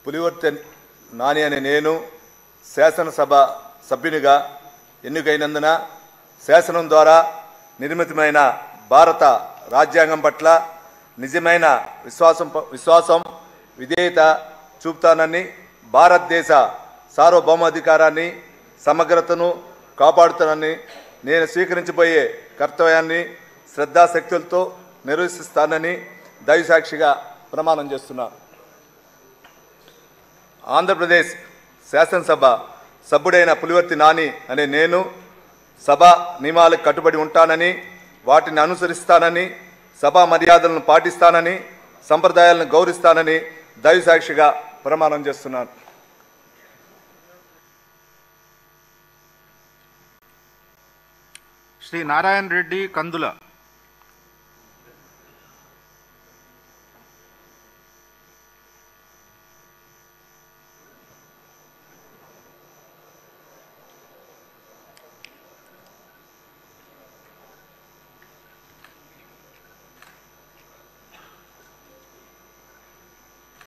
పులివర్తి నాని అనే నేను శాసనసభ సభ్యునిగా ఎన్నికైనందున శాసనం ద్వారా నిర్మితమైన భారత రాజ్యాంగం పట్ల నిజమైన విశ్వాసం విధేయత చూపుతానని, భారతదేశ సార్వభౌమాధికారాన్ని సమగ్రతను కాపాడుతానని, నేను స్వీకరించబోయే కర్తవ్యాన్ని శ్రద్ధాశక్తులతో నిర్వహిస్తానని దైవసాక్షిగా ప్రమాణం చేస్తున్నాను. ఆంధ్రప్రదేశ్ శాసనసభ సభ్యుడైన పులివర్తి నాని అనే నేను సభా నియమాలకు కట్టుబడి ఉంటానని, వాటిని అనుసరిస్తానని, సభా మర్యాదలను పాటిస్తానని, సంప్రదాయాలను గౌరవిస్తానని దైవసాక్షిగా ప్రమాణం చేస్తున్నాను. శ్రీ నారాయణ రెడ్డి కందుల.